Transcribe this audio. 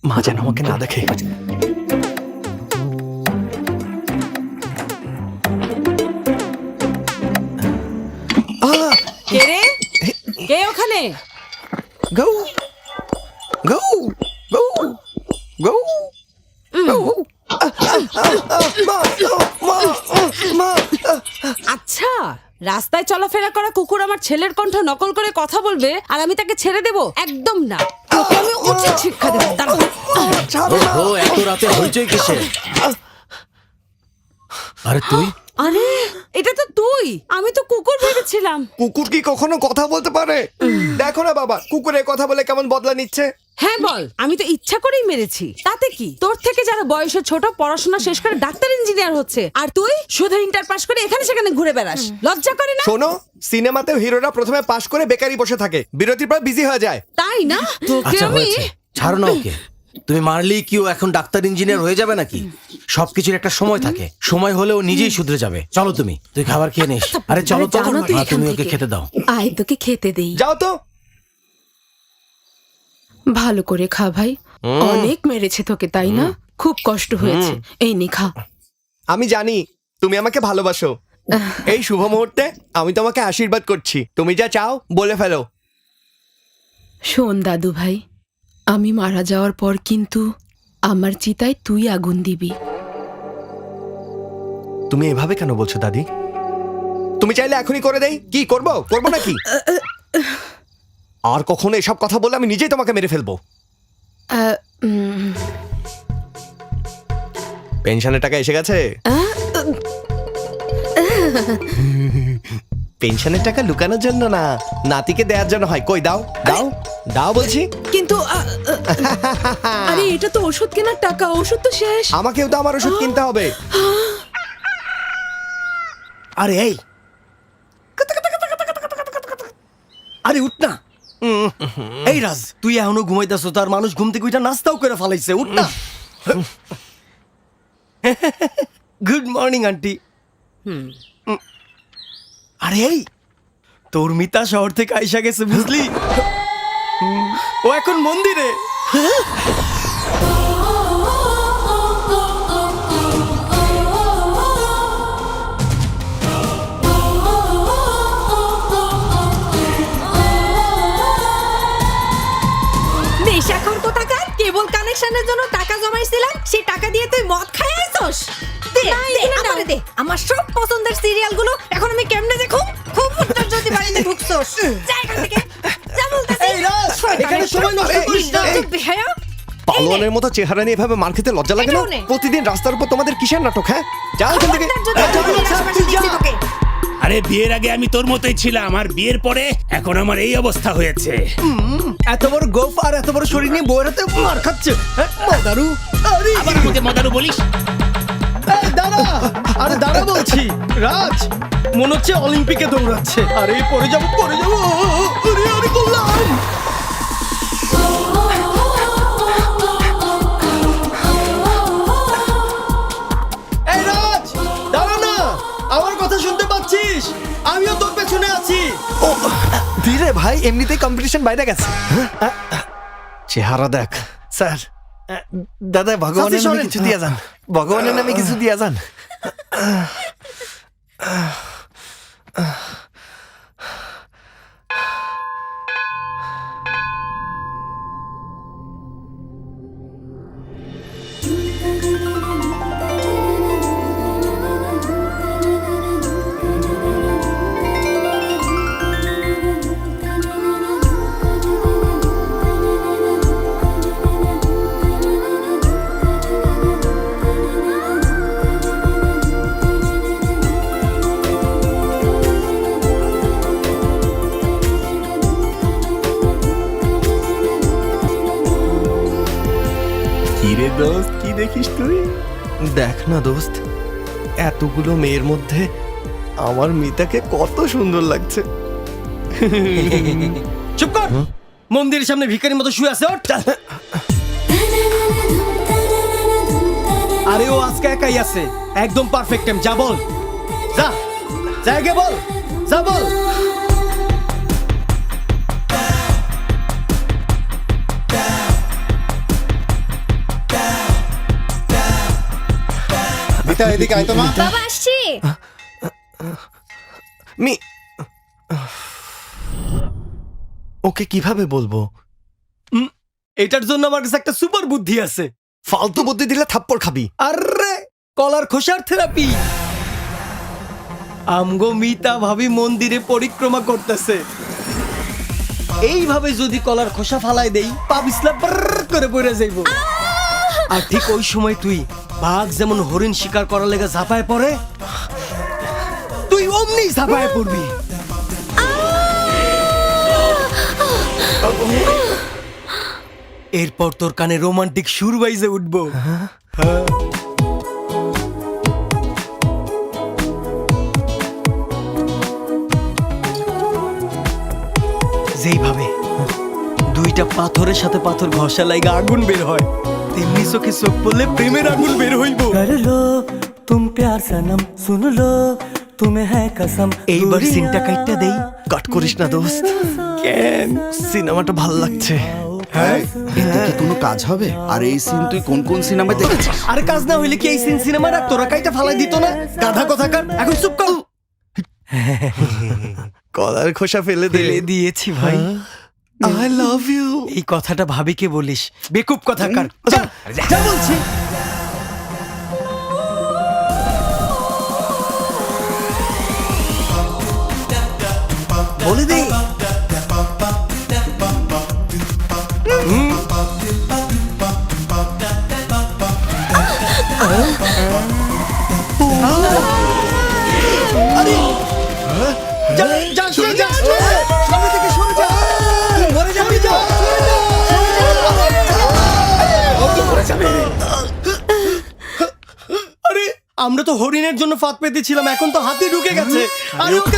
মা যেন আমাকে না দেখে। কে রে? কে ওখানে? গৌ গৌ গৌ গৌ আচ্ছা, রাস্তায় চলাফেরা করা কুকুর আমার ছেলের কণ্ঠ নকল করে কথা বলবে আর আমি তাকে ছেড়ে দেব? একদম না, তোকে আমি উচিত শিক্ষা দেবো। দাঁড়া। ও এত রাতে হইচই কিসের? আরে তুই? আরে এটা তো তুই! আমি তো কুকুর ভেবেছিলাম। কুকুর কি কখনো কথা বলতে পারে? দেখো না বাবা, কুকুরের কথা বলে কেমন বদলা নিচ্ছে। হ্যাঁ বল, আমি তো ইচ্ছা করেই মেরেছি। তাতে কি? তোর থেকে যারা বয়সে ছোট, পড়াশোনা শেষ করে ডাক্তার ইঞ্জিনিয়ার হচ্ছে, আর তুই শুধু ইন্টার পাস করে এখানে সেখানে ঘুরে বেড়াস। লজ্জা করে না? শোনো, সিনেমাতেও হিরোরা প্রথমে পাশ করে বেকারি বসে থাকে, বিরতির পর বিজি হয়ে যায়। তাই না? তোকে আচ্ছা আমি হয়েছে, ছাড়ো না ওকে। তুমি মারলেই কি ও এখন ডাক্তার ইঞ্জিনিয়ার হয়ে যাবে নাকি? সবকিছুর একটা সময় থাকে, সময় হলে ও নিজেই শুধরে যাবে। চলো তুই খাবার খেয়ে নিস। আরে চলো তো, আরে যাও না তুই মা, এখান তুমি ওকে থেকে। খেতে দাও। আয় তোকে খেতে দেই। যাও তো। ভালো করে খা ভাই, অনেক মেরেছে তোকে তাই না? খুব কষ্ট হয়েছে, এই নে খা। আমি জানি তুমি আমাকে ভালোবাসো। এই শুভ মুহূর্তে আমি তোমাকে আশীর্বাদ করছি, তুমি যা চাও বলে ফেলো। শোন দাদু ভাই, আমি মারা যাওয়ার পর কিন্তু আমার চিতায় তুই আগুন দিবি। তুমি এভাবে কেন বলছো দাদি? তুমি চাইলে এখনই করে দেই। কি করবো নাকি? আর কখনো এসব কথা বললে আমি নিজেই তোমাকে মেরে ফেলবো। পেনশনের টাকা এসে গেছে। পেনশনের টাকা লুকানোর জন্য না, নাতিকে দেওয়ার জন্য হয়। কই দাও দাও দাও বলছি। কিন্তু আরে এটা তো ওষুধ কেনার টাকা, ওষুধ তো শেষ। আমাকেও তো আমার ওষুধ কিনতে হবে। আরে এই, আরে উঠ না। এই রাজ, তুই এখনো ঘুমাইতেছ? তার মানুষ ঘুম থেকে উঠা নাস্তাও করে ফেলাইছে। উঠ না। Good morning aunty. আরে এই, তোর মিতা শহর থেকে আইসা গেছে বুঝলি? ও এখন মন্দিরে। নেশাখোর কোথাকার! কেবল কানেকশনের জন্য টাকা জমাইছিলাম, সেই টাকা দিয়ে তুই মদ খাই আইছস? দে দে আমারে দে, আমার সব পছন্দের সিরিয়ালগুলো এখন আমি কেমনে দেখো? খুব উত্তর যদি বাড়িতে ঢুকছস, যা এখান থেকে, যা বলতেছি। এই রাজ, এখানে সময় নষ্ট করিস না। চুপ বেহায়া। পালোয়ানের মতো চেহারা নিয়ে এভাবে মার খেতে লজ্জা লাগে না? এটা নে। প্রতিদিন রাস্তার উপর তোমাদের কিসের নাটক? হ্যাঁ, যাও এখান থেকে। খবরদার যদি আমি এই আশেপাশে দেখছি তোকে। আরে বিয়ের আগে আমি তোর মতোই ছিলাম, আর বিয়ের পরে এখন আমার এই অবস্থা হয়েছে। এত বড় গোফ আর এত বড় শরীর নিয়ে বউয়ের হাতে মার খাচ্ছে। হ্যাঁ, মদারু। আরে আবার আমাকে মদারু বলিস? এই দাঁড়া, আরে দাঁড়া বলছি। রাজ মনে হচ্ছে অলিম্পিকে দৌড়াচ্ছে। আরে পড়ে যাবো। আরে আরে করলাম। এই রাজ, দাঁড়া না, আমার কথা শুনতে পাচ্ছিস? আমিও তোর পেছনে আছি। ও ধীরে ভাই, এমনিতেই কম্পিটিশন বাইরে গেছে। চেহারা দেখ। স্যার, দাদা ভগবানের নামে সরেন। কিছু দিয়া যান, ভগবানের নামে কিছু দিয়া যান। কিরে দোস্ত, কি দেখিস তুই? দেখ না দোস্ত, এতগুলো মেয়ের মধ্যে আমার মিতাকে কত সুন্দর লাগছে। চুপ কর। মন্দিরের সামনে ভিখারির মতো শুয়ে আছে। ওঠ। আরে ও আজকে একাই আছে, একদম পারফেক্ট টাইম। যা বল, যা জায়গা বল, যা বল। মিতা এদিকে আয় তো মা। বাবা আসছি। মি ওকে কিভাবে বলবো? এটার জন্য আমার কাছে একটা সুপার বুদ্ধি আছে। ফালতু বুদ্ধি দিলে থাপ্পড় খাবি। আরে কলার খোসার থেরাপি। আমগো মিতা ভাবি মন্দিরে পরিক্রমা করতেছে, এইভাবে যদি কলার খোসা ফালাই দেই পা পিছলা করে পড়ে যাইব। আর ঠিক ওই সময় তুই বাঘ যেমন হরিণ শিকার করার লেগে ঝাঁপায় পড়ে, তুই অমনি ঝাঁপায় পড়বি। এরপর তোর কানে রোমান্টিক সুর বাইজে উঠবো। যেইভাবে দুইটা পাথরের সাথে পাথর ঘষা লাগা আগুন বের হয়, তেমনি চোখে চোখ পড়লে প্রেমের আগুন বের হইব। कर लो तुम प्यार सनम सुन लो तुम्हें है कसम। এইবার সিনটা কাইটটা দেই। কাট করিস না দোস্ত। কেন? সিনেমাটা ভাল লাগছে। হ্যাঁ এতে কি কোনো কাজ হবে? আর এই সিন তুই কোন কোন সিনেমায় দেখেছিস? আরে কাজ না হইলে কি এই সিন সিনেমা রাখ তোরা কাইটা ফালাই দিত না? গাধা কথাকার, এখন চুপ কর। কলার খোসা ফেলে ফেলে দিয়েছি ভাই। I love you. এই কথাটা ভাবিকে বলিস, বেকুব কথাকার। যা যা বলছি। বলে দে। যা যা সরে যা, সামনে থেকে সরে যা, মরে যাবি যা। আরে আমরা তো হরিণের জন্য ফাঁদ পেতেছিলাম, এখন তো হাতি ঢুকে গেছে। আরে ওকে